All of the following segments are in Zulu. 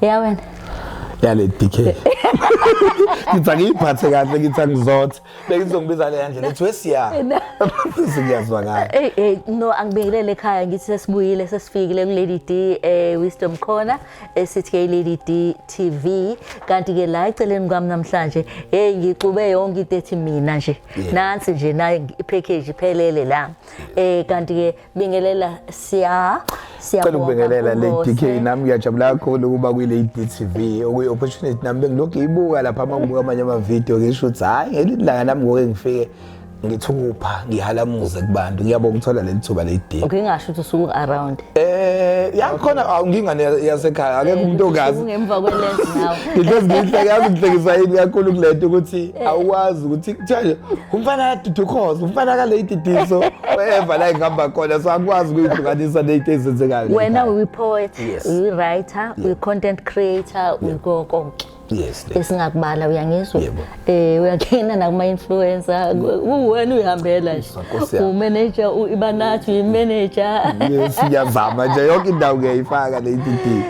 Yeah wena. Yale DK. Ngithi ngiphathe kahle ngithi ngizothe. Bengizongibiza le ndlela ethi wesiya. Singiyazwakala. No angibingelele ekhaya ngithi sesibuyile sesifikile ku Lady D Wisdom Corner esithi ke Lady D TV kanti ke la eceleni kwami namhlanje ngixube yonke into ethi mina nje nansi nje na ipackage iphelele la kanti ke bingelela Cela ukubingelela Lady DK nami ngiyajabula kakhulu ukuba ku Lady TV okuyi opportunity nami bengilokhu ibuka lapha mangibuka amanye ama video ngisho ukuthi hayi ngelilanga nami ngoke ngifike ngithupha ngihalamuze kubantu ngiyabonga ukuthola leli thuba Lady. Okay ngasho ukuthi usuku around yakhona awungingane yasekhaya akekho umuntu ongazi ngemva kwelens nawe ngihlezi ngihlekisa yini kakhulu kulethe ukuthi awuwazi ukuthi kuthiwa umfana kaDudukhoza umfana ka Lady D so whatever la ngihamba khona so akwazi ukuyihlukanisa lento ezenzekayo wena uyi poet uyi writer uyi content creator uyi konke. Yes. Esingakubala uyangizwa uyakena nakuma influencer wena uyihambela nje umanager ibanathi uyimanager siyazama nje yonke indawo ngiyayifaka Lady D.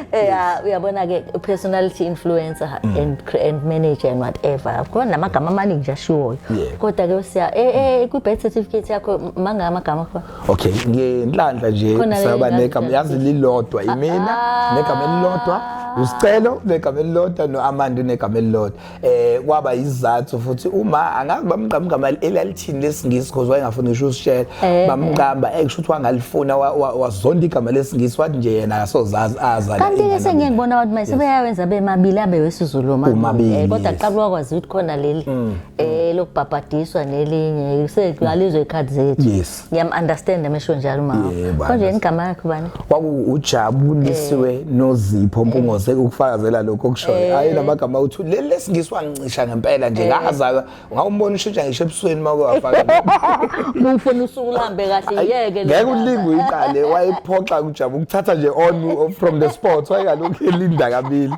Uyabona ke personality influencer and manager and whatever khona namagama amaningi nje ashiwoyo kodwa ke usiya ku birth certificate yakho mangama amagama khona. Okay ngenhlanhla nje saba negama yazi lilodwa imina negama elilodwa usicelo negama elilodwa noAmanda negama elilodwa kwaba izathu futhi uma angazi bamqamba elalithini lesingisi because wayengafuna ngisho usishela bamqamba ekusho ukuthi wangalifuna wazonda igama lesingisi wathi nje yena asozazi azala kanti ke sengiyibona abantu mase beyawenza bemabili abe wesizulu kodwa qala wakwazi ukuthi khona leli lokubhabhadiswa nelinye sekalizwe ikhadi zethu ngiyam understand emesho njalo mama konje igama lakho bani ujabulisiwe noZipho Mpungose ukufakazela lokho okushoyo hayi namagama uthi lesingizwa ngicisha ngempela nje ngaza ngawumbona ushintsha ngisho ebusweni make wafaka ufuna usuku uhambe kahle yeke ngeke ulingo iqale wayephoxa kuJabu ukuthatha nje on from the spot wayengalokho elinda kabili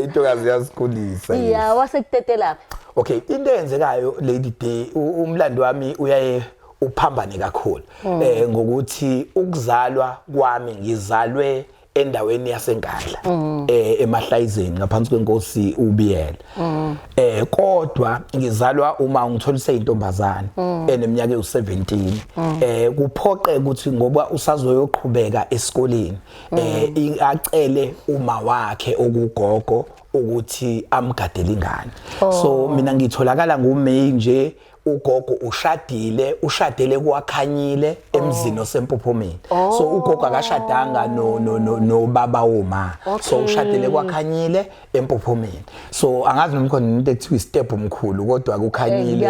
intokazi yasikhulisa wasekutetela. Okay into eyenzekayo Lady D umlando wami uyaye uphambane kakhulu ngokuthi ukuzalwa kwami ngizalwe endaweni yaseNkandla eMahlayizeni ngaphansi kwenkosi uBiyela kodwa ngizalwa uma ngitholise intombazana eneminyaka u17 kuphoqe ukuthi ngoba usazoyoqhubeka esikoleni acele uma wakhe okugogo ukuthi amgadele ingane so mina ngitholakala nguMay nje ugogo ushadele kwaKhanyile emzini oseMpophomeni so ugogo akashadanga no baba woma so ushadele kwaKhanyile eMpophomeni so angazi nomkhona into ekuthiwa istep omkhulu kodwa kuKhanyile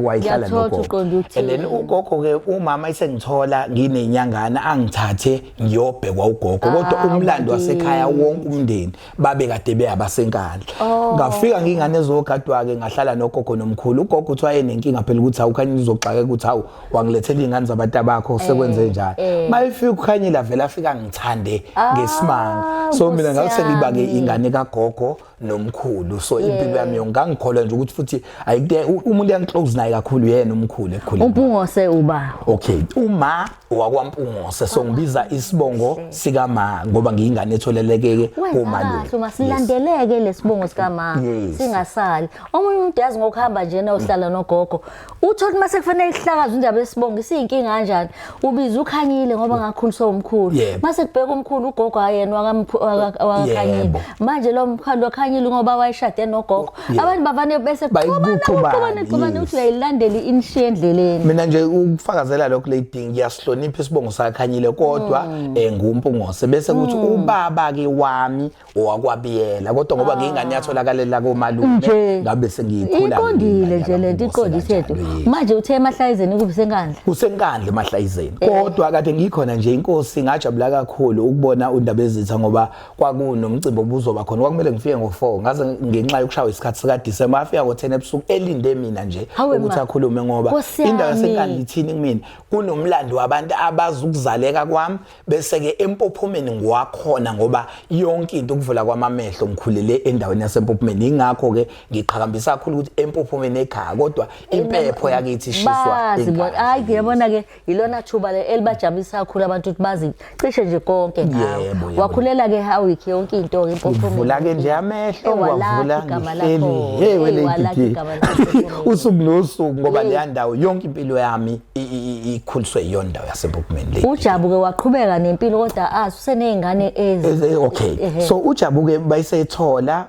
wayihlala nogogo and then ugogo ke umama isengithola nginenyangana angithathe ngiyobhekwa ugogo kodwa umlando wasekhaya wonke umndeni babe kade beyabasenkandla ngafika ngingane ezogadwa ke ngahlala nogogo nomkhulu ugogo uthi enenkinga phela ukuthi awukhanye uzoxaka ukuthi hawu wangilethela izingane zabantu abakho sekwenze njalo mayifika uKhanyile vela afika ngithande ngesimanga so mina ngathi sengiba ke ingane kagogo nomkhulu so impilo yami yongangikholwa nje ukuthi futhi ayike umuntu yanclose naye kakhulu yena umkhulu ekhulile uMpungose uba okay uma wakwaMpungose so ngibiza isibongo sika ma ngoba ngiyingane etholelekeke komalume uma silandeleke lesibongo sika ma singasali omunye umuntu yazi ngokuhamba nje na uhlala nogogo uthola mase kufanele ihlakaza indaba yesibongo isiyinkinga kanjani ubiza uKhanyile ngoba ngakhuliswa umkhulu mase kubheka umkhulu ugogo ayena wakaKhanyile manje lo mkhando waKhanyile ngoba wayeshade nogogo abantu bavane bese bayixubana uthi uyayilandela inshiye endleleni mina nje ukufakazela lokho Lady ngiyasihlonipha isibongo saKhanyile kodwa nguMpungose bese kuthi ubaba ke wami owakwaBiyela kodwa ngoba ngingane yatholakalela komalume ngabe sengiyikhula iqondile nje lento iqondise yethu manje uthe eMahlayizeni kusenkandla usenkandla eMahlayizeni kodwa kade ngikhona nje inkosi ngajabula kakhulu ukubona undaba ezitha ngoba kwakunomcimbi obuzoba khona kwakumele ngifike ngo4 ngaze ngenxa yokushaya isikhathi sika December afika ngo10 ebusuku elinde mina nje ukuthi akhulume ngoba indawo yasenkandla ithini kumina kunomlando wabantu abazukuzaleka kwami bese ke empophomeni ngwakhona ngoba yonke into ukuvula kwamamehlo ngikhulele endaweni yasempophomeni ingakho ke ngiqhakambisa kakhulu ukuthi empophomeni ekhaya kodwa impepho yakithi ishiswa hayi ngiyabona ke ilona thuba elibajabulisa kakhulu abantu ukuthi bazi cishe nje konke ngawo wakhulela ke hawiki yonke into empophomeni uvula ke nje amehlo wavula ngihleli hey wele usuku nosuku ngoba le ndawo yonke impilo yami ikhuliswe iyona ndawo yasempophomeni le uJabu ke waqhubeka nempilo kodwa azi usenezingane okay so uJabu ke bayisethola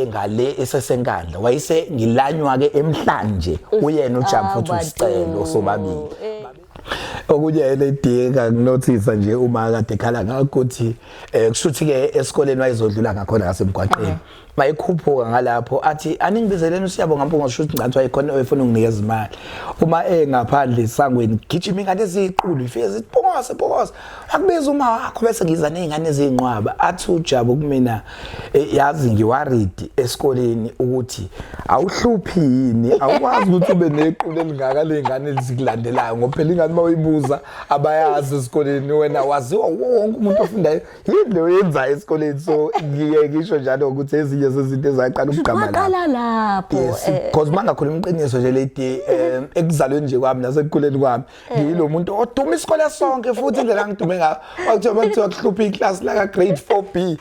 ngale esesenkandla wayise ngilanywa ke emhlanje uyena uJabu futhi usicelo sobabili okunye ledinga nginothisa nje uma kade khala ngakuthi kushuthi ke esikoleni wayizodlula ngakhona ngasemgwaqeni mayikhuphuka ngalapho athi aningibizeleni usiyabonga mpunga ushuthi ngathi wayikhona efuna unginikeza imali uma ngaphandle isangweni gijima ingane eziqulu ifike zithi Phokoza akubiza uma wakho bese ngiza nezingane ezinqwaba athi uJabu kumina yazi ngiwaridi esikoleni ukuthi awuhluphi yini awukwazi ukuthi ube nequlu elingaka lezingane ezikulandelayo ngoba phela ingane mayibuza abayazi esikoleni wena waziwa wonke umuntu ofundayo yini oyenza esikoleni so ngiye ngisho njalo ukuthi ezinye sezinto ezaqala ukugqamala lapho because mangakhuluma iqiniso nje leti ekuzalweni nje kwami nasekukhuleni kwami ngiyilo muntu oduma isikole sonke futhi indlela ngidume ngayo wakuthiwa kuhlupha iclass la ka grade 4B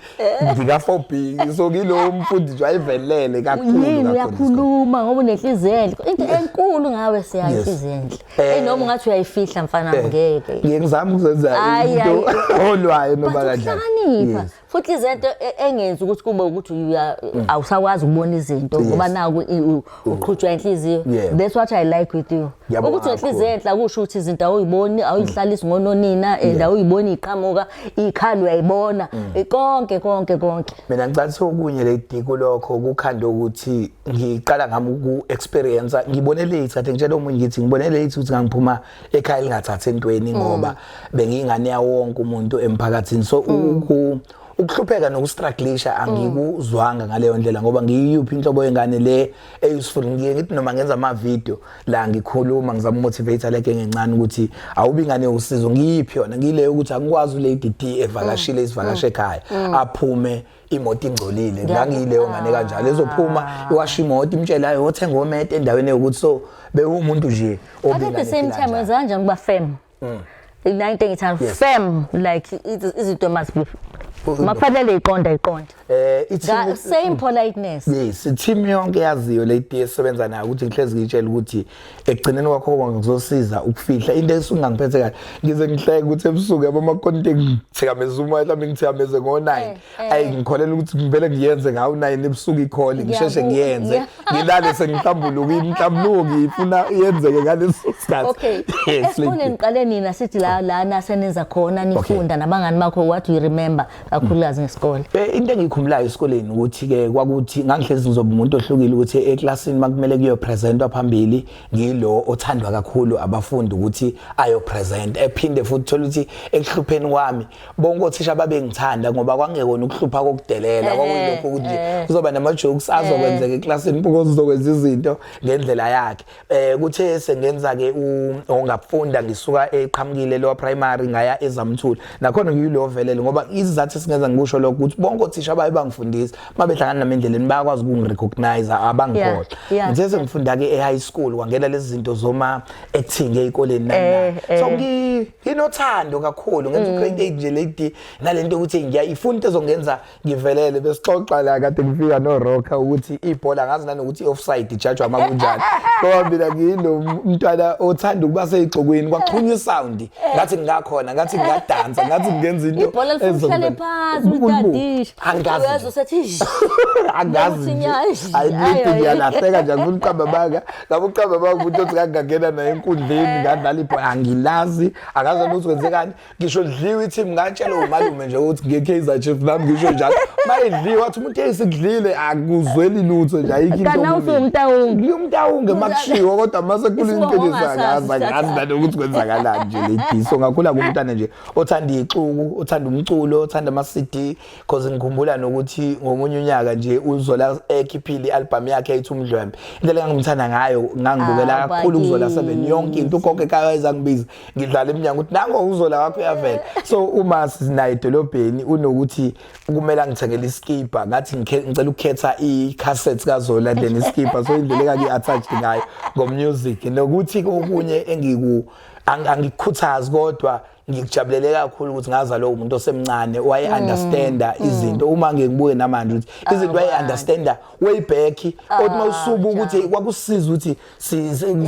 ngika 4B so ngilo umfundi nje ayivelele kakhulu yini uyakhuluma ngoba unenhliziyo into enkulu ngawe siyayihliziyo enhle noma ungathi uyayifihla mfana ngeke ngiyengizama ukuzenza into olwayo noma kanjani futhi izinto engenza ukuthi kube ukuthi awusakwazi ukubona izinto ngoba naku uqhutshwa inhliziyo that's what I like with you ukuthi inhliziyo enhle akusho ukuthi izinto awuyiboni awuyihlalisi ngononina awuyiboni iqhamuka ikhalo uyayibona konke mina ngicathi okunye lediko lokho kukhanda ukuthi ngiqala ngami uku-experience ngibone late kade ngitshela umuntu ngithi ngibone late ukuthi ngiphuma ekhaya lingathatha entweni ngoba bengingane yawonke umuntu emphakathini so ukuhlupheka nokustrugglisha angikuzwanga ngaleyo ndlela ngoba ngiyiphi inhlobo yengane le eyuseful ngithi noma ngenza ama video la ngikhuluma ngizama motivate leke ngencane ukuthi awubi ingane usizo ngiyiphi yona ngile ukuthi angikwazi uLady D evakashile isivakashe ekhaya aphume imoto ingcolile ngangiyileyo ngane kanjalo ezophuma iwasha imoto imtshela hayi wothenga omete endaweni ukuthi so bewumuntu nje obila at the same time wenza kanjani kuba fam ininto ngithanda fam like izinto must be mafanele iqonda same politeness yes team yonke yaziyo lady esebenza nayo ukuthi ngihlezi ngitshela ukuthi ekugcineni kwakho ngizosiza ukufihla into esungangiphethe kahle ngize ngihleke ukuthi ebusuku abama content ngithikameza uma mhlawumbe ngithikameze ngo9 ayingikholela ukuthi ngivele ngiyenze ngawo 9 ebusuku icall ngisheshe ngiyenze ngilale sengihlambuluka inhlambuluko ngifuna iyenzeke ngaleso sikhathi okay esifune niqale nina sithi la nasenenza khona nifunda nabangani bakho what you remember kakhulukazi ngesikole into engikhumulayo esikoleni ukuthi ke kwakuthi ngangihlezi ngizoba umuntu ohlukile ukuthi eclassini makumele kuyo presentwa phambili ngilo othandwa kakhulu abafundi ukuthi ayo present ephinde futhi thola ukuthi ekuhlupheni kwami bonke othisha babengithanda ngoba kwangekona ukuhlupha kokudelela kwakuyilokho ukuthi kuzoba nama jokes azokwenzeka eclassini because uzokwenza izinto ngendlela yakhe kuthe sengenza ke ongafunda ngisuka eqhamukile lo primary ngaya ezamthula nakhona ngiyilo velele ngoba izizathu singenza ngikusho lokho ukuthi bonke othisha bayibangifundisa mabehlangana nami endleleni bayakwazi ukungirecognize abangikhohle ngithe sengifunda ke e-high school kwangena lezi zinto zoma acting ezikoleni nami so nginothando kakhulu ngenza ugrade 8 nje lady nalento ukuthi ngiyayifunda ezongenza ngivelele besixoxa la kade ngifika no Rocker ukuthi ibhola ngazi nanokuthi offside judge amakunjani ngoba mina ngilo umntwana othanda ukuba seyigcokweni kwaxhunywa isound ngathi ngakhona ngathi ngadansa ngathi ngenza into ibhola lifuhlele phansi udadisha angazi usethi angazi ayithi ngiyalahleka nje ngumqamba baka ngabo uqamba baka umuntu othi ngangena naye enkundleni ngadlala ibhola angilazi akazi ukuthi kwenzekani ngisho dliwe iTeam ngatshela umalume nje ukuthi ngeKaizer Chiefs nami ngisho njalo mayidliwe wathi umuntu eyisidlile akuzweli lutho nje ayikho into kana ngiyumntawunge makushiwo kodwa mase kukhuluma impilo ngazi ukuthi kwenzakalani nje lady so ngakhula kumntana nje othanda ixuku othanda umculo othanda ama CD because ngikhumbula nokuthi ngomunye unyaka nje uZola ekhiphile i-album yakhe ethi Umdlwembe indlela engangimthanda ngayo ngangibukela kakhulu uZola 7 yonke into konke kayeza ngibiza ngidlala eminyango ukuthi nango uZola wakho uyavela so uma sinaye edolobheni unokuthi kumele ngithengele iskipa ngathi ngicela ukukhetha i-cassette kaZola then iskipa so indlela engaki-attached ngayo ngo-music nokuthi okunye angikukhuthazi kodwa ngikujabulele kakhulu ukuthi ngazalwa umuntu osemncane waye-understanda izinto uma ngibuke namanje ukuthi izinto waye-understanda way back othi mawusuba ukuthi kwakusiza ukuthi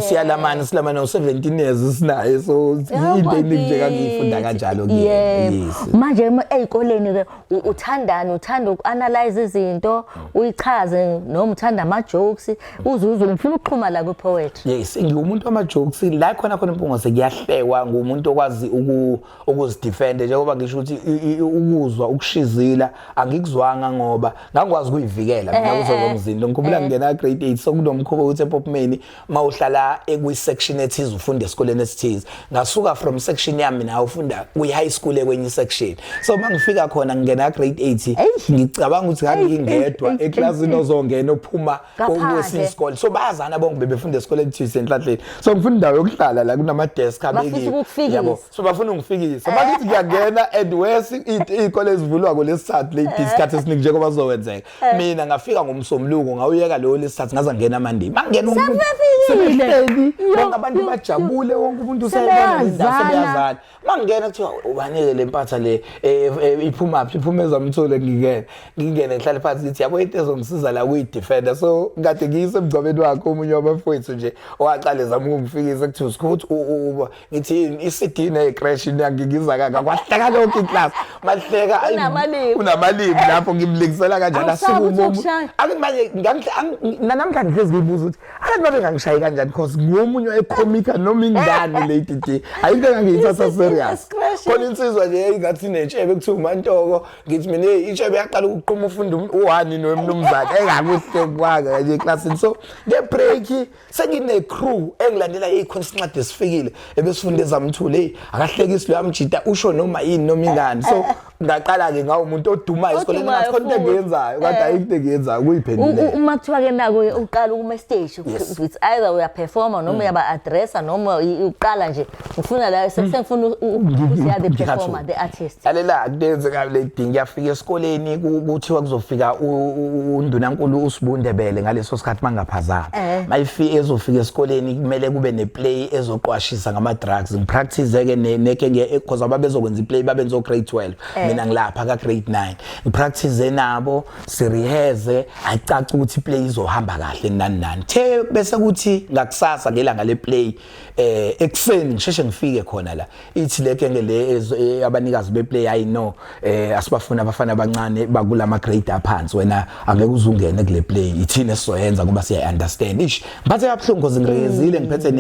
siyalamana silamana no-17 years sinaye so into eningi nje ngangiyifunda kanjalo kuyena manje ey'koleni-ke uthandani uthanda uku-analyze izinto uyichaze noma uthanda ama-jokes uzuze ngifuna ukuxhuma la kwi-poetry yes ngiwumuntu wama-jokes la khona impungose kuyahlekwa ngumuntu okwazi ukuzidefend njengoba ngisho ukuthi ukuzwa ukushizila angikuzwanga ngoba ngangikwazi ukuyivikela mina kuzomzini ngikhumbula ngena grade 8 sokunomkhuba ukuthi ePopman mawuhlala ekwi-section ethize ufunda esikoleni esithize ngasuka from section yami mina ufunda kwi-high school ekwenye section so mangifika khona ngena grade 8 ngicabanga ukuthi ngingedwa eclassini ozongena ophuma kwesinye isikole so bayazana bonke bebefunda esikoleni ethize enhlahleni so ngifuna indawo yokuhlala la kunama desk abekile yabo so bafuna ungifikisa bakithi ngiyangena and wesi ikole ezivulwa lesithathu late isikhathi esiningi njengoba bazowenzeka mina ngafika ngomsombuluko ngawuyeka lo lesithathu ngaza ngena amandini mangena umuntu sebehleli bonke abantu bajabule wonke umuntu usebona indawo sebeyazana mangena kuthiwa ubanike lempatha le iphuma ezamthole ngingene ngihlale phansi lithi yabo into ezongisiza la kuyidefender so ngade ngiyisemgcobeni wakhe omunye wabafowethu nje owaqala zama ukungifikisa kuthi ukuthi ngithi i-CD ne-crash ngiyangikiza kanga kwahleka lonke iclass mahleka unamalimi lapho ngimlikisela kanjani asikumuntu akumanje namhla ngihlezi ngibuza ukuthi abantu babe ngangishayi kanjani because ngomunye ecomica noma ingane lady day ayinto engangiyithatha serious khona insizwa nje ingathi netshebe kuthiwa uMantoko ngithi mina itshebe yaqala ukuqhuma ufunda u1 nomnumzane engakuhle kwaka nje eclassini so ngebreak sengine crew engilandela iConsincwadi sifikile ebesifunda ezamthule akahlekisi lo amjita usho noma yini noma ingane so ngaqala ke ngawo umuntu odumayo esikoleni ngathi khona into engiyenzayo kade ayikho engiyenzayo kuyiphendula uma kuthiwa ke nako uqala ukuma stage it's either uya performer noma uyaba addressa noma uqala nje ufuna la sengifuna ukuya the performer the artist alela kudenzeka le ding yafika esikoleni kuthiwa kuzofika uNdunankulu uSibundebele ngaleso sikhathi mangaphazama mayifi ezofika esikoleni kumele kube neplay ezoqwashisa ngama drugs ngipractice ke neke because ababezokwenza iplay babenzo grade 12 mina ngilapha ka grade 9 ngipractice nabo sireheze acaca ukuthi play izohamba kahle nani the bese kuthi ngakusasa ngelanga le play ekseni ngisheshe ngifike khona la ithi leke ngele abanikazi beplay I know asibafuna abafana abancane bakulama grade aphansi wena angeke uzungene kule play ithina esizoyenza kuba siya understand ish bathe yabhlungu because ngirezile ngiphethe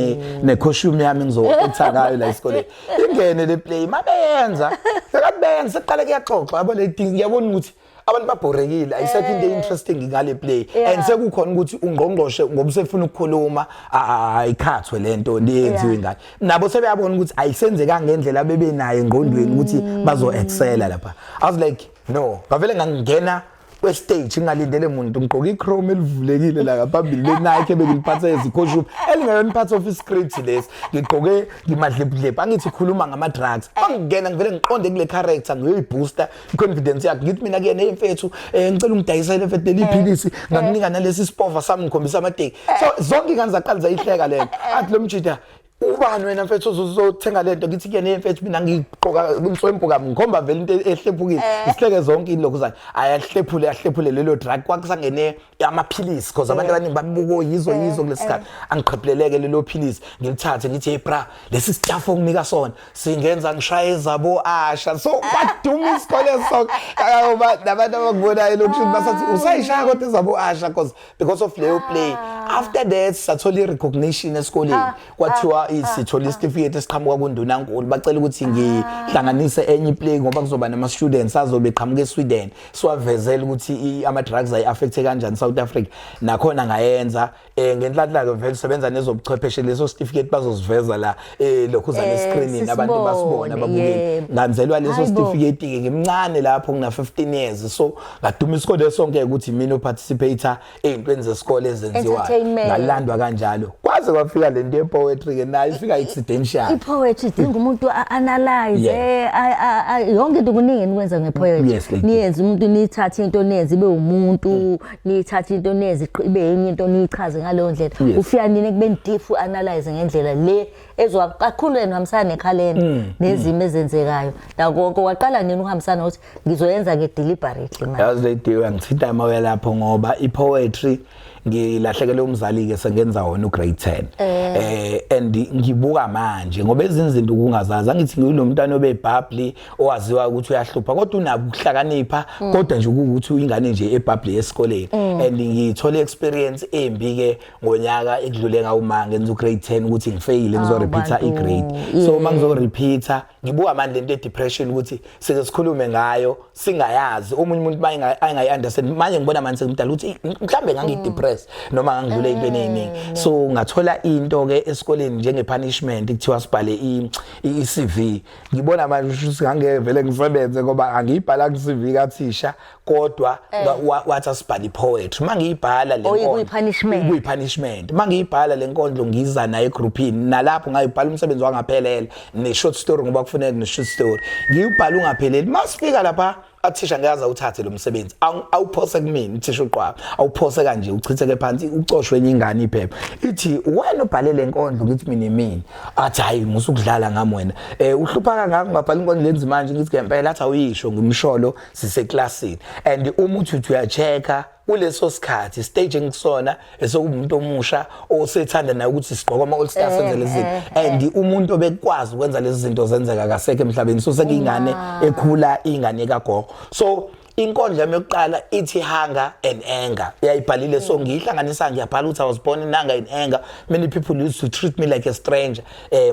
ne costume yami ngizoethakayo la esikoleni ingene le play mabenza sekabenza seqala kuyaxoxa yabo le thing ngiyabona ukuthi abantu babhorekile ayisekho into interesting ngale play and sekukhona ukuthi ungqongqoshe ngoba usefuna ukukhuluma ayikhathwe lento leyenziwe ngani nabo sebeyabona ukuthi ayisenzeka ngendlela bebenayo engqondweni ukuthi bazo excela lapha I was like no ngavele ngangena kwe-stage ngalindele umuntu ngigqoka ichrome elivulekile la ngaphambili le-Nike ebengiliphatha ezikhoshum elingeyoniphatha of iscript lesi ngigqoke ngimadlepudlephu angithi khuluma ngama-drugs angingena ngivele ngiqonde kule character ngiyoyibooster i-confidence yakhe ngithi mina kuyena emfethu ngicela ungidayisele emfethu leliphilisi ngakunika nalesi spova sami ngikhombisa amateki so zonke ingane zaqala zayihleka lento athi lo mjida ubani wena mfethu uzothenga lento ngithi kuyena emfethu mina ngigqoka umswempu kami ngikhomba vele into ehlephukile isihleke zonke ilokuzana ayahlephule lelo drug kwakusangene amaphilisi because abantu abaningi babuko yizo kulesikhathi angiqhephuleleke lelo philisi ngilithathe ngithi hey bra lesi staff onginika sona singenza ngishaye zabo asha so baduma isikole sonke ngoba nabantu abakubona elokushini basathi usayishaya kodwa zabo asha because of leyo play after that sathola recognition esikoleni kwathiwa isithola isitifiketi esiqhamuka kuNdunankulu bacela ukuthi ngihlanganise enye iplay ngoba kuzoba nama students azobe eqhamuka eSweden siwavezela ukuthi ama drugs ay affect kanjani South Africa nakhona ngayenza ngenhlanhla vele sebenza nezobuchwepheshe leso certificate bazosiveza la lokhu zane screening abantu basibona babukele nganzelwa leso certificate ke ngimncane lapho kuna 15 years so ngaduma isikole sonke ukuthi mina uparticipator ezintweni zesikole ezenziwayo ngalandwa kanjalo kwaze kwafika lento yepoetry ke nayo ifika accidentally ipoetry idinga umuntu analyze yonke into kuningi nikwenza ngepoetry niyenza umuntu nithathe into nenze ibe umuntu nithathe into nenze ibe enye into nichaze ngaleyo ndlela ufika nini kubeni deep analyze ngendlela le ezwa kakhulu enihambisana nekhalenda nezimo ezenzekayo nakho waqala nini uhambisana ukuthi ngizoyenza ke deliberately manje yazi le deal ngithinta amawela lapho ngoba ipoetry ngilahlekele umzali ke sengenza wona ugrade 10 and ngibuka manje ngoba ezinzinto kungazazi angithi nginomntana obebhabli owaziwa ukuthi uyahlupha kodwa unabo ukuhlakanipha kodwa nje ukuthi ingane nje ebhabli esikoleni and ngithola experience embi ke ngonyaka ekudlule ngawuma ngenza ugrade 10 ukuthi ngifaile ngizo repeater igrade so mangizo repeater ngibuka manje lento depression ukuthi sike sikhulume ngayo singayazi omunye umuntu angayi understand manje ngibona manje ngimdala ukuthi mhlambe ngangidepress noma ngidlule into eningi so ngathola into ke esikoleni njenge punishment kuthiwa sibhale iCV ngibona manje ukuthi ngangeke vele ngisebenze ngoba angiyibhala kuCV kathisha kodwa wathi asibhale ipoetry mangiyibhala le kuyipunishment mangiyibhala lenkondlo ngiza nayo egroupini nalapho ngayibhala umsebenzi wangaphelela ne short story ngoba kufanele ne short story ngiyibhala ungapheleli masifika lapha athisha ngaza uthathe lo msebenzi awuphose kumina uthisha uqwaba awuphose kanje uchitheke phansi ucoshwe enye ingane iphepha ithi wena ubhalele inkondlo ngithi mina athi hayi musukudlala ngami wena uhlupha kangaka ngabhala inkondlo lenzima manje ngithi ngempela athi awuyisho ngimsholo sise classini and uma uthi uyachecka kuleso sikhathi stage ngisona esokumuntu omusha osethanda naye ukuthi sigqoka ama all stars senze lezi and umuntu obekwazi ukwenza lezi zinto zenzeka kasekho emhlabeni so sekingane ekhula ingane kagogo so inkondlo yami yokuqala ithi hunger and anger yayibhalile so ngihlanganisa ngiyabhala ukuthi I was born in hunger and anger many people used to treat me like a stranger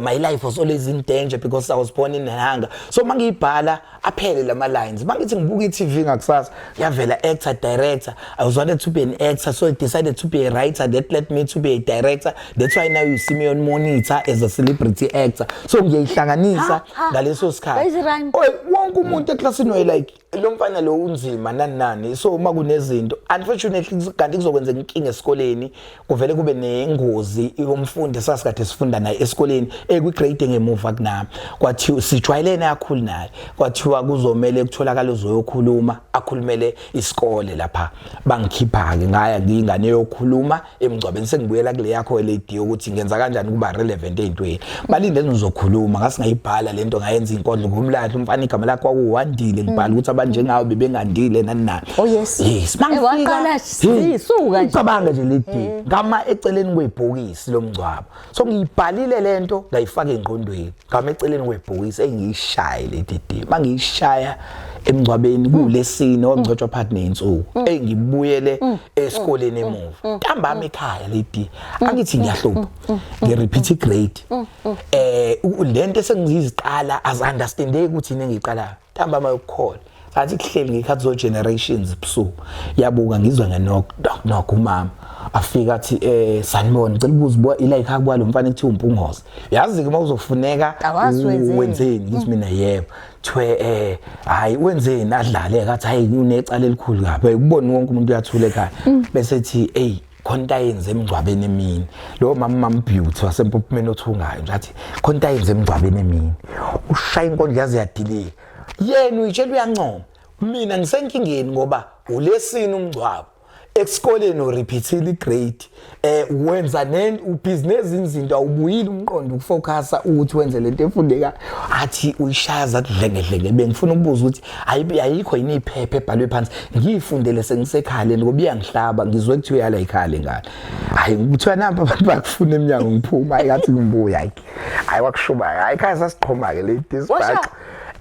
my life was always in danger because I was born in hunger so mangiyibhala aphele lama lines mangithi ngibuka iTV ngakusasa yavela actor director I was wanted to be an actor so I decided to be a writer that led me to be a director that's why now you see me on monitor as a celebrity actor so ngiyihlanganisa ngaleso sikhathi wonke umuntu eclassini way like lo mfana lo unzima nani so uma kunezinto unfortunately kanti kuzokwenzeka inkinga esikoleni kuvele kube nengozi yomfundi sasikade sifunda naye esikoleni ekwi-grade ngemuva kunami kwathi sijwayelene kakhulu naye kwathiwa kuzomela ukutholakala uzoyokhuluma akhulumele isikole lapha bangikhipha ke ngaya ngingane yokhuluma emgcwabeni sengibuyela kule yakho lady ukuthi ngenza kanjani kuba relevant ezintweni balinde ngizokhuluma ngasingayibhala lento ngayenza inkondlo ngumlahla umfana igama lakho kwakuwandile ngibhala ukuthi njengawo bebengandile nani oh yes mangifika sisuka nje cabanga nje ledi ngama eceleni kwebhokisi lomngcwabo so ngiyibhalile lento ngayifaka engqondweni ngama eceleni kwebhokisi engiyishaya ledi mangiyishaya emngcwabeni kulesine wamngcwatshwa partner insuku engibuyele esikoleni emuva ntambama ekhaya ledi angithi ngiyahlupha ngirepeat grade lento sengiziqala as understandeke ukuthi nengiqala ntambama yokukhola athi kuhleli ngikhathi zo generations busuku yabuka ngizwa ngenok umama afika athi sanibona ngicela ukuzibuka ila ekhaya kuba lo mfana ethi uMpungoza yazi ke mawuzofuneka wenzeni ngithi mina yebo thwe hayi wenzeni adlale kathi hayi unecala elikhulu kapha ukubona wonke umuntu uyathula ekhaya bese ethi khonta yenze emgcwabeni emini lo mama Beauty wasempopumeni othungayo nje athi khonta yenze emgcwabeni emini ushaya inkondlo yazi yadilika yena uyitshela uyancoma mina ngisenkingeni ngoba ulesini umngcwabo esikoleni urepeatile grade wenza ubusiness izinto awubuyile umqondo ukufocusa ukuthi wenze lento efundeka athi uyishaya zathi dlengedlenge bengifuna ukubuza ukuthi ayikho yini iphepha ebhalwe phansi ngiyifundele sengisekhale ngoba iyangihlaba ngizwe ukuthi uyala ikhale ngane hayi ngikuthiwa namba abantu bakufuna eminyango ngiphuma ayikathi ngimbuya hayi wakushuba hayi ekhaya sasiqhoma ke ladies back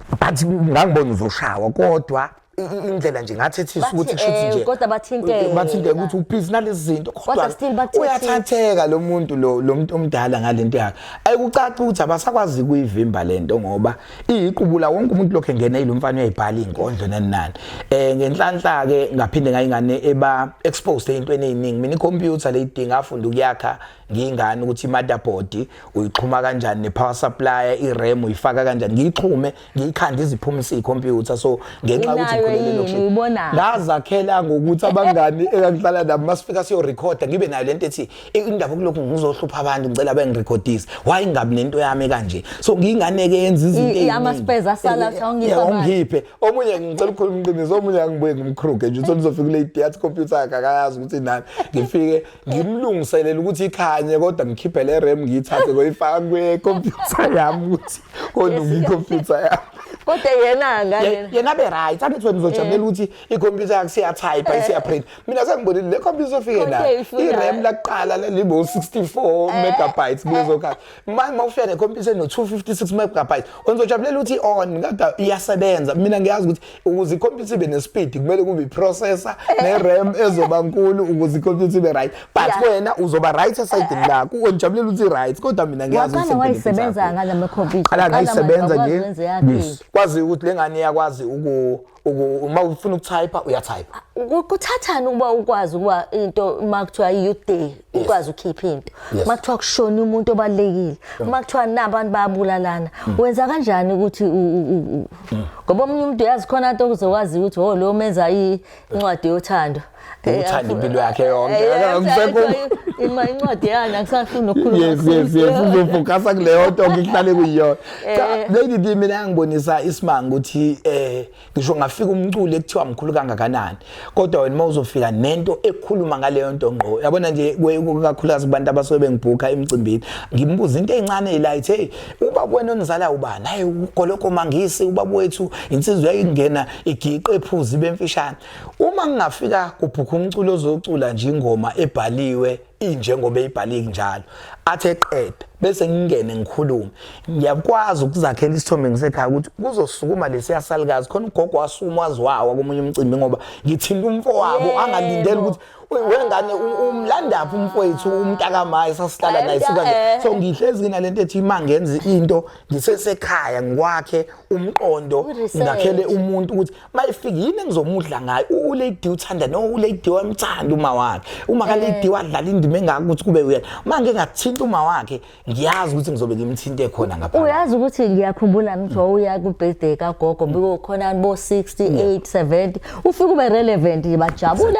but ngangibona uzoshawa kodwa indlela nje ngathethisa ukuthi kushuthi nje kodwa bathinteke ukuthi ubhizi nalezi zinto kodwa still bathethisa uyathatheka lo muntu lo muntu omdala ngalento yakhe ayikucaca ukuthi abasakwazi kuyivimba lento ngoba iyiqubula wonke umuntu lokho engena ilomfana uyayibhala inkondlo nanani ngenhlanhla ke ngaphinde ngayingane eba exposed ezintweni eziningi mina icomputer leyidinga afunda ukuyakha ngingani ukuthi motherboard uyixhuma kanjani nepower supply iRAM uyifaka kanjani ngiyixhume ngiyikhanda iziphumisa icomputer so ngenxa ukuthi ngikhulelwe ngazakhela ngokuthi abangani engihlala nabo masifika siyo recorder ngibe nayo lento ethi indaba kulokhu ngizohlupha abantu ngicela bengirecordise why ngabi nento yami kanje so ngingane ke yenza izinto eziningi ama-spares asala ngiphe omunye ngicela ukukhuluma iqiniso omunye angibuye ngimkhruke nje uzofika kule date computer yakhe akayazi ukuthi nani ngifike ngimlungiselela ukuthi ikhanye kodwa ngikhiphe le RAM ngiyithathe ngoyifaka kwe-computer yami ukuthi kolunga i-computer yami kodwa yena ngane yena be right angithi wena uzojabulela ukuthi i-computer yakhe siyatype isiyaprint mina sengibonile le computer ofike nayo i-RAM laqala libo 64 megabytes kulezokhathi manje mawufika ne-computer no 256 megabytes uzojabulela ukuthi on kodwa iyasebenza mina ngiyazi ukuthi ukuze i-computer ibe ne-speed kumele kube i-processor ne-RAM ezoba nkulu ukuze i-computer ibe right but wena uzoba right esayidini lakho uzojabulela ukuthi right kodwa mina ngiyazi ukuthi wayisebenza ngalama computer ala ngayisebenza nje kwazi ukuthi lengane yakwazi uma ufuna ukutype uyatype kuthathana ukuba ukwazi ukuba into makuthiwa youth day ukwazi ukukhipha into makuthiwa kushona umuntu obalekile makuthiwa nabantu bayabulalana wenza kanjani ukuthi ngoba omunye umuntu uyazi khona into okuzokwazi ukuthi lo menza incwadi yothando uthanda impilo yakhe yonke akakusekho incwadi yana akusafuni ukukhuluma yes uzofocus kuleyo nto ngihlale kuyiyona lady mina ngibonisa isimanga ukuthi ngisho ngafika umculo ekuthiwa mkhulu kangakanani kodwa wena mawuzofika nento ekhuluma ngaleyo nto ngqo yabona nje kakhulukazi kubantu abasuke bengibhuka emcimbini ngimbuza into ezincane elight hey ubaba wena onizala ubani hayi uGoloko Mangisi ubaba wethu insizwe yayingena igiqe ephuzi bemfishane uma ngingafika kubhuka umculo ozocula nje ingoma ebhaliwe injengoba eyibhaliki njalo athe qeda bese ngingene ngikhulume ngiyakwazi ukuzakhela isithombe ngisekhaya ukuthi kuzosukuma lesiyasalukazi khona ugogo wasuma waziwawa komunye umcimbi ngoba ngithinta umfowabo angalindeli ukuthi wengane umlandaphi umfowethu umntakamaye sasihlala naye sika so ngihlezi nginalento ethi mangenza into ngisesekhaya ngikwakhe umqondo ngakhele umuntu ukuthi mayifika yini engizomudla ngayo ulady uthanda no ulady wamthanda uma wakhe uma ka lady wadlala indima engaka ukuthi kube uyena manje ngathinta uma wakhe ngiyazi ukuthi ngizobe ngimthinte khona ngapha uyazi ukuthi ngiyakhumbula ngithi uya ku birthday kagogo biko khona bo 68 70 ufika ube relevant bajabule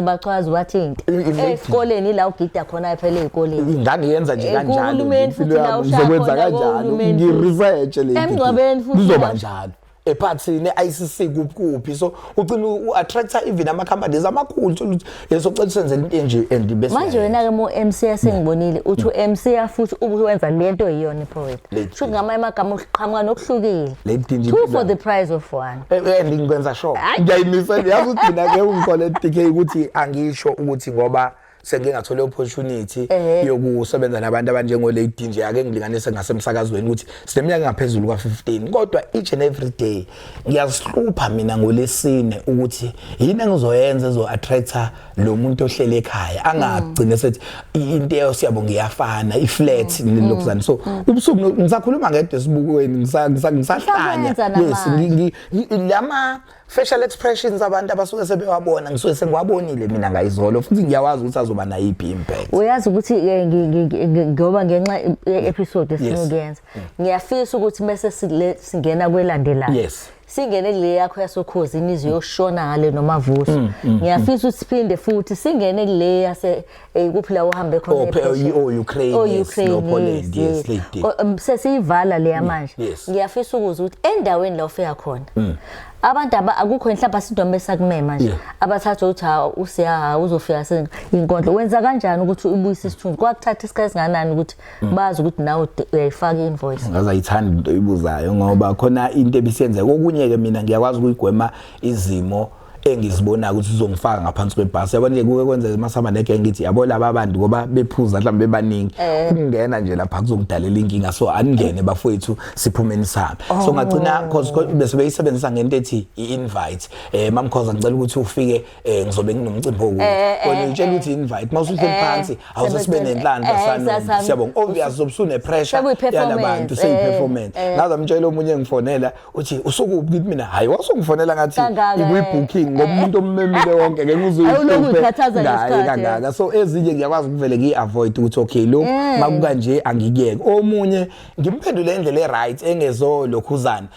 bachwaze wathinte esikoleni la ugida khona phela ezikoleni ngangiyenza nje kanjalo uhulumeni futhi la uzokwenza kanjalo ngiresearch le emgcwabeni futhi kuzoba njalo ephathi ne-ICC kuphi so ucina u-attractor even ama-companies amakhulu ukuthi yesocela senzele into enje and bese manje wena-ke mo-MC esengibonile uthi u-MC futhi uwenza lento yiyona ipoet sho ngamanye amagama uqhamuka nokuhlukile 2 for the price of 1 and ngikwenza sure ngiyayimisa yazi ukuthi mina-ke ungikole DK ukuthi angisho ukuthi ngoba sengingathole opportunity yokusebenza nabantu abanjengo Lady nje ake ngilinganise ngasemsakazweni ukuthi sineminyaka engaphezulu kwa15 kodwa each and every day ngiyasihlupha mina ngolesine ukuthi yini engizoyenza ezo attractor lo muntu ohlele ekhaya angagcine sethi into eyo siyabo ngiyafana iflat lokuzana so ubusuku ngisakhuluma ngedwe sibukweni ngisahlanya yes lama facial expressions abantu abasuke sebewabona ngisuke sengiwabonile mina ngayizolo futhi ngiyawazi ukuthi azoba na iphi impact uyazi ukuthi ngoba ngenxa episode esinokuyenza ngiyafisa ukuthi bese singena kwelandelayo yes singene kule yakho yasokhozi inizwe yoshona ngale nomavuso ngiyafisa ukuthi siphinde futhi singene kule yase kuphila uhambe khona Ukraine no Poland yes sesiyivala le manje ngiyafisa ukuthi endaweni la ufika khona abantu akukho enhlamba sidombe sakumema nje abathatha uthi usiya uzofika inkondlo wenza kanjani ukuthi ubuyise isithunzi kwakuthatha isikhathi singanani ukuthi bazi ukuthi nawe uyayifaka invoice ngazayithanda into oyibuzayo ngoba khona into ebisenzeka okunye ke mina ngiyakwazi ukuyigwema izimo engizibona ukuthi uzongifaka ngaphansi kwebhasi yabona nje kuke kwenzeka masihamba negenge ngithi yabo laba abantu ngoba bephuza mhlawumbe bebaningi ukungena nje lapha kuzokudalela inkinga so aningene bafowethu siphumeni sami so ngagcina cause bese beyisebenzisa ngento ethi i-invite mamkhoza ngicela ukuthi ufike ngizobe nginomcimbi wona utshela ukuthi invite mawusuhleli phansi awuzosibe nenhlamba sana siyabonga obvious zobusune pressure yalabantu seyiperformance ngaze amtshela omunye ngifonela uthi usukuphi kithi mina hayi wasungifonela ngathi ikwi-booking ngoba umuntu ommemile wonke ngeke uzoyikhathaza kangaka so ezinye ngiyakwazi ukuvele ngi-avoid ukuthi okay lo makukanje angikuyeke omunye ngimphendule indlela e-right engezolokhuzana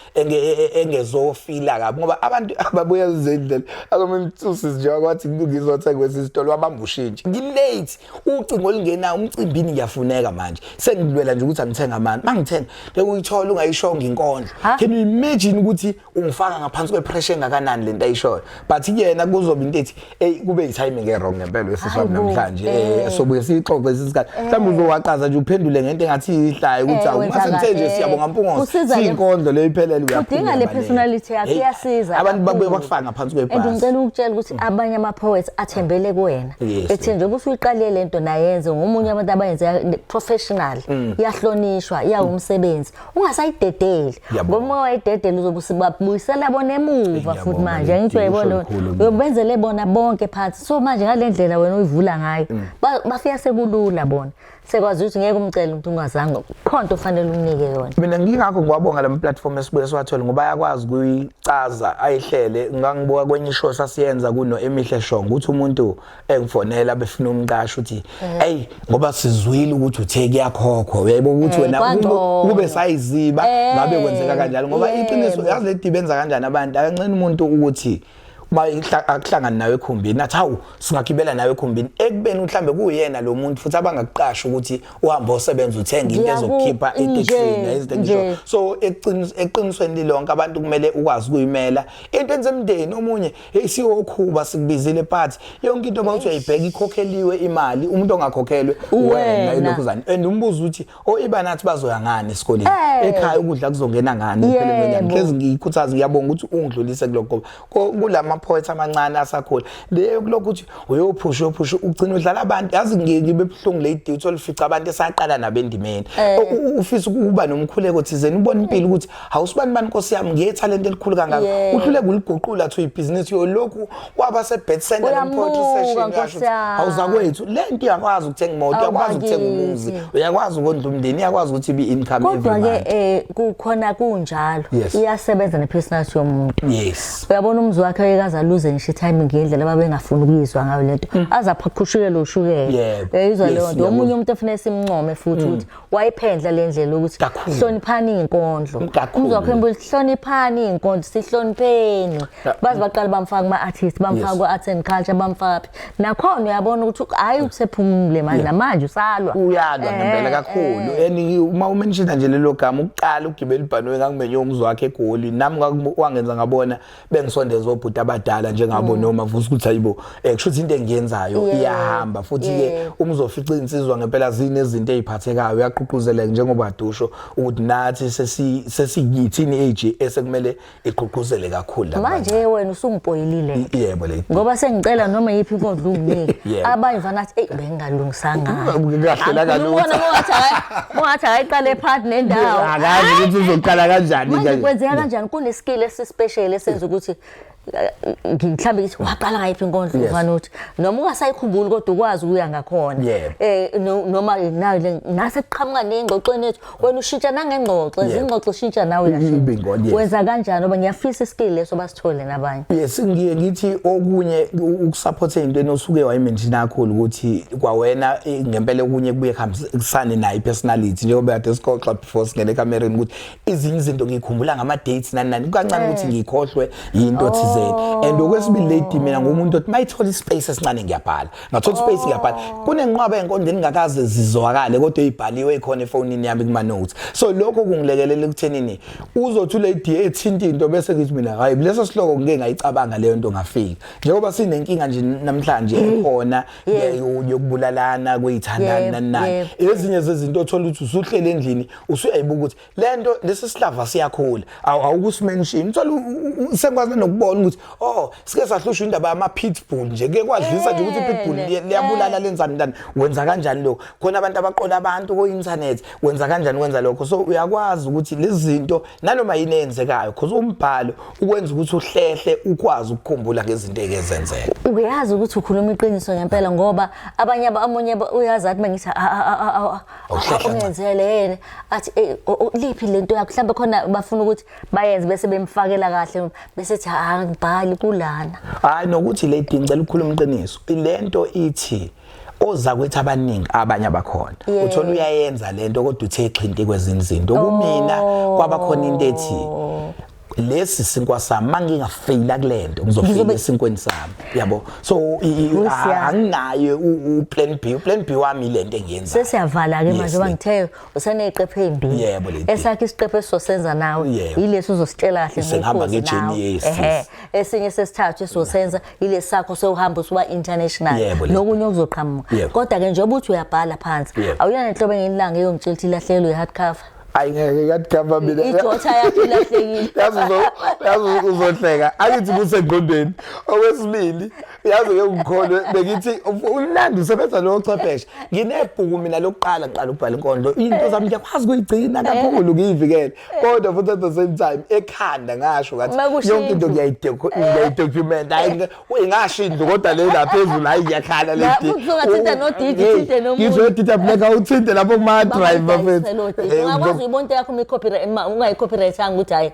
engezofila kabi ngoba abantu ababuya ezindlela akomemthusi njengoba kwathi ngizothenga kwesisitolo wabamba ushintshe ngilate ucingo olingena umcimbini ngiyafuneka manje sengilwela nje ukuthi angithenga amani mangithenga ngeke uyithola ungayishonga inkondlo can you imagine ukuthi ungifaka ngaphansi kwepressure engakanani lento ayishoyo but yena kuzoba into ethi kube i-timing e-wrong ngempela wesiswami namhlanje sobuye siyixoxe isisikhathi mhlawumbe uzowaqaza nje uphendule ngento engathi ihlayo ukuthi awumasengithe nje siyabonga mpungozi siyinkondlo leyo iphelele udinga le personality yakhe iyasiza abantu babuye bakufaka ngaphansi kwebhasi ngicela ukutshela ukuthi abanye ama-poets athembele kuwena ethi nje ukuthi uyiqalile lento nayenze ngomunye abantu abayenze professional iyahlonishwa iyawumsebenzi ungasayidedeli ngoba wayidedela uzobusibabuyisela bona emuva futhi manje ngithi uyayibona uyobenzele bona bonke phansi so manje ngale ndlela wena uyivula ngayo bafika sekulula bona sekwazi ukuthi ngeke umcela umuntu ungazange khonto fanele umnike yona mina ngingakho ngiwabonga lama platform esibuye siwathola ngoba yakwazi kuyicaza ayihlele ngangibuka kwenye show sasiyenza kuno Emihle Shongo ukuthi umuntu engifonela befuna umqasho uthi hey ngoba sizwile ukuthi utheke yakhokhwa uyayibona ukuthi wena kube sayiziba ngabe kwenzeka kanjalo ngoba iqiniso yazi leti benza kanjani abantu akancane umuntu ukuthi akuhlangana nawe ekhumbini nathi hawu singagibela nawe ekhumbini ekubeni mhlambe kuyena lo muntu futhi abangakuqasha ukuthi uhambe osebenza uthenga into ezokukhipha etekisini izinto ngisho so eqinisweni lonke abantu kumele ukwazi ukuyimela into ensemndeni omunye hey siwokhuba sikubizile but yonke into mawuthi uyayibheka ikhokheliwe imali umuntu ongakhokhelwe wena ilokhuzana and umbuzo uthi iba nathi bazoya ngani esikoleni ekhaya ukudla kuzongena ngani phela hlezi ngiyikhuthaza ngiyabonga ukuthi ungidlulise kuloko kulama poets amancane asakhula leyo kuloko ukuthi uyophusha ugcina udlala abantu yazi ngibe buhlungu lady uthola ufica abantu esaqala nabendimeni ufisa ukuba nomkhuleko thizeni ubona impilo ukuthi awusibani bani Nkosi yami ngiyetalent elikhulu kangaka uhlule kuliguqula to ibusiness yolokhu waba se-bed center poetry session yasho awuzakwethu lento iyakwazi ukuthenga imoto uyakwazi ukuthenga umuzi uyakwazi ukondla umndeni iyakwazi ukuthi ibe income kodwa ke kukhona kunjalo iyasebenza nepersonality yomuntu uyabona umzi wakhe azaluze ngisho timing ngendlela babengafuni ukuyizwa ngayo lento azaphaqhushukela ushukela izwa leyo nto omunye umuntu efuna simncome futhi ukuthi wayiphendla le ndlela ukuthi hloniphani inkondlo umzi wakhe embuzo hloniphani inkondlo sihlonipheni bazi baqala bamfaka ama-artist bamfaka ku-arts and culture bamfaka nakhona uyabona ukuthi hayi usephumule manje namanje usalwa uyalwa ngempela kakhulu and uma umenshina nje lelo gama ukuqala ugibela ibhanoyi ngangimenye umzi wakhe eGoli nami wangenza ngabona bengisondeza obhuti abadala njengabo noma vusa ukuthi hayibo kushuthi into engiyenzayo iyahamba futhi ke umzofica insizwa ngempela zinezinto eziphathekayo uyaqhuqhuzeleka njengoba adusho ukuthi nathi sesiyithini age esekumele iqhuqhuzele kakhulu manje wena usungipoyilile yebo le ngoba sengicela noma yipi inkondlo unginike abanye vanathi bengalungisanga kahle la ubona mongathi ayiqale part nendawo akazi ukuthi uzoqala kanjani manje kwenzeka kanjani kuneskill esispecial esenza ukuthi ngimhlambe ukuthi waqala ngayiphi inkondlo ufana uthi noma ungasayikhumbuli kodwa ukwazi ukuya ngakhona noma nawe ngase kuqhamuka nengxoxweni ethu wena ushintsha nangengxoxo izingxoxo ushintsha nawe kahle wenza kanjani ngoba ngiyafisa iskill leso basithole nabanye ngiye ngithi okunye ukusupport into enosuke wayimention kakhulu ukuthi kwawena ngempela okunye kubuye kuhambisane nayo ipersonality njengoba kade sixoxa before singene ekamereni ukuthi izinto izinto ngikhumbula ngama dates nani kancane ukuthi ngikhohlwe into thizeni and okwesibili lady mina ngumuntu othi mayithola ispace esincane ngiyabhala ngathola space ngiyabhala kunenqwaba enkondweni ngakaze zizwakale kodwa ezibhaliwe ikhona efonini yami kuma notes so lokho kungilekelela ekuthenini uzothi lady ethinta into bese ngithi mina hayi leso sihloko ngeke ngayicabanga leyo nto ngafika njengoba sinenkinga nje namhlanje ekhona yokubulalana kwezithandana nani ezinye zezinto othola ukuthi usuhlele endlini usuyayibuka ukuthi lento lesi sihlava siyakhula awukusimention uthola sengikwazi nokubona ngicabanga ukuthi sike sahlushwa indaba yama pitbull nje ke kwadlisa nje ukuthi pitbull liyabulala lenzani ndani wenza kanjani lokho khona abantu abaqola abantu ku internet wenza kanjani wenza lokho so uyakwazi ukuthi lezi zinto nanoma yini enzekayo because umbhalo ukwenza ukuthi uhlehle ukwazi ukukhumbula ngezinto ezenzeka uyazi ukuthi ukhuluma iqiniso ngempela ngoba abanye amunye uyazi athi mengithi ungenzele yena athi liphi lento yakho mhlawumbe khona bafuna ukuthi bayenze bese bemfakela kahle bese ethi ngibhali kulana hayi nokuthi le ngicela ukukhuluma iqiniso lento ithi oza kwethi abaningi abanye abakhona uthola uyayenza lento kodwa uthe ixhinti kwezinye izinto kumina kwabakhona into ethi lesi sinkwa sami mangingafeyila kulento ngizofeyila esinkweni sami yabo so anginayo uplan B wami lento engiyenza sesiyavala ke manje bangithe useneqephe ezimbi esakhe isiqephe esizosenza nawe yilesi uzositshela kahle ngihamba ngejeni esinye sesithathu esizosenza yilesi sakho sewuhamba usuba international nokunye okuzoqhamuka kodwa ke njengoba uthi uyabhala phansi awuyana nenhlobo engilanga eyongitshela ukuthi ilahlelwe i-hardcover ayingeke yakhamba mina idota yakhe ilahlekile yazi uzohleka akithi kusengqondweni okwesibili yazi ke ngikholwe bekithi unandi usebenza lo chwepheshe nginebhuku mina lokuqala ngiqala ukubhala inkondlo into zami ngiyakwazi ukuyigcina kakhulu ngiyivikele kodwa futhi at the same time ekhanda ngasho ngathi yonke into ngiyayidocument hayi ngasho kodwa le lapha phezulu hayi ngiyakhala le date uzothatha no date thinte nomuntu ngizothatha black uthinte lapho kuma drive bafethu ibonto yakho copyright ungayicopyrightanga ukuthi hayi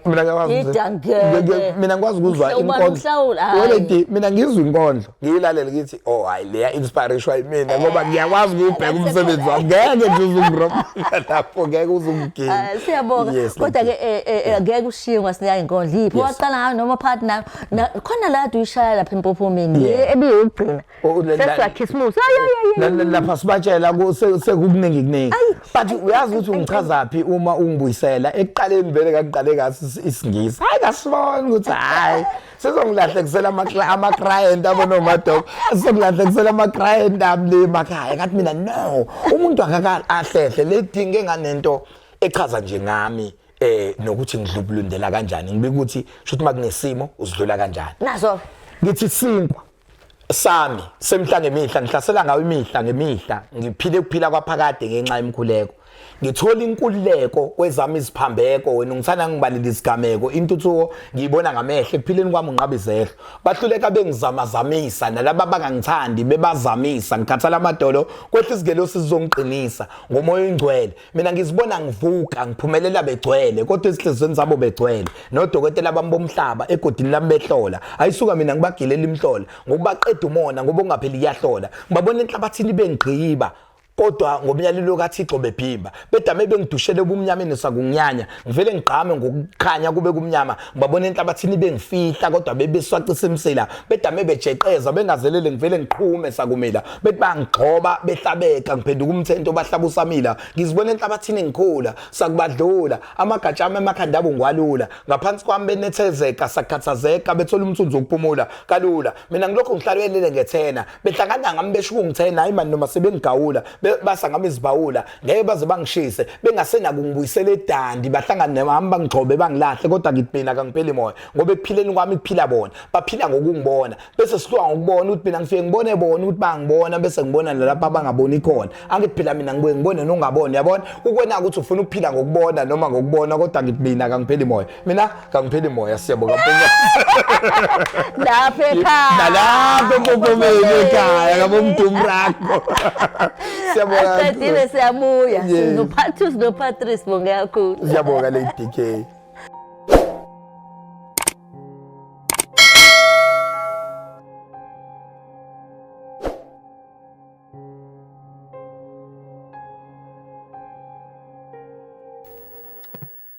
mina ngikwazi ukuzwa inkondlo wena mina ngizwa inkondlo ngiyilalela ngithi hayi leya inspiration mina ngoba ngiyakwazi ukubheka umsebenzi wami ngeke ngizungiroma lapho ngeke uzungigina siyabonga kodwa ke ngeke ushiye ngasiya inkondlo yiphi waqala ngayo noma partner khona la uyishaya lapha empophomeni ebiyugcina sesakhismusi lapha sibatshela sekukuningi but uyazi ukuthi ungichazaphi uma ungibuyisela ekuqaleni vele kakuqale kasi isingisi hayi kasibona ukuthi hayi sizongilahlekisela ama client abonomadok sizongilahlekisela ama client ami emakhaya ngathi mina no umuntu akakahlehle ledinge nganento echaza nje ngami nokuthi ngidlubulundela kanjani ngibika ukuthi shothi makunesimo uzidlula kanjani nazo ngithi sinkwa sami semhla ngemihla ngihlasela ngayo imihla ngemihla ngiphile ukuphila kwaphakade ngenxa yemkhuleko ngithola inkululeko kwezami iziphambeko wena ngithanda ngibalile isigameko intuthuko ngiyibona ngamehlo ekuphileni kwami unqabizehlo bahluleka bengizamazamisa nalabo bangangithandi bebazamisa ngikhathala amadolo kwehla isigelo sizongiqinisa ngomoya oyingcwele mina ngizibona ngivuka ngiphumelela begcwele kodwa esihlizweni zabo begcwele nodokotela bami bomhlaba egodini lami behlola ayisuka mina ngibagilela imhlola ngokubaqeda umona ngoba ungapheli iyahlola ngibabona enhlabathini bengigqiba kodwa ngomyalelo kaThixo bephimba bedame bengidushele ubumnyameni sakunyanya ngivele ngigqame ngokukhanya kube kumnyama ngibabona enhlabathini bengifihla kodwa bebeswacisa imsila bedame bejeqeza bengazelele ngivele ngiqhume sakumila bethi bangigxoba behlabeka ngiphenduka umthento bahlaba usamila ngizibona enhlabathini ngikhula sakubadlula amagatsha ami emakhanda abo ngwalula ngaphansi kwami benethezeka sakhathazeka bethola umthunzi wokuphumula kalula mina ngilokho ngihlalelele ngethena behlangana ngami besho ukungithena hayi manje noma sebengigawula basa ngami izibawula ngeke baze bangishise bengasena kungibuyisela edandi bahlangana nami bangigxobe bangilahle kodwa ngibhina kangipheli moya ngoba ekuphileni kwami kuphila bona baphila ngokungibona bese sihluka ngokubona ukuthi mina ngifike ngibone bona ukuthi bangibona bese ngibona lapha abangaboni khona angithi phela mina ngibuye ngibone nongaboni yabona ukwena ukuthi ufuna ukuphila ngokubona noma ngokubona kodwa ngibhina kangipheli moya mina kangipheli moya siyabonga phela lapha ekhaya nalapho kopomeni ekhaya ngabo mntumrakho siyabonga siyabuya no Patrice Bonge kakhulu siyabonga le DK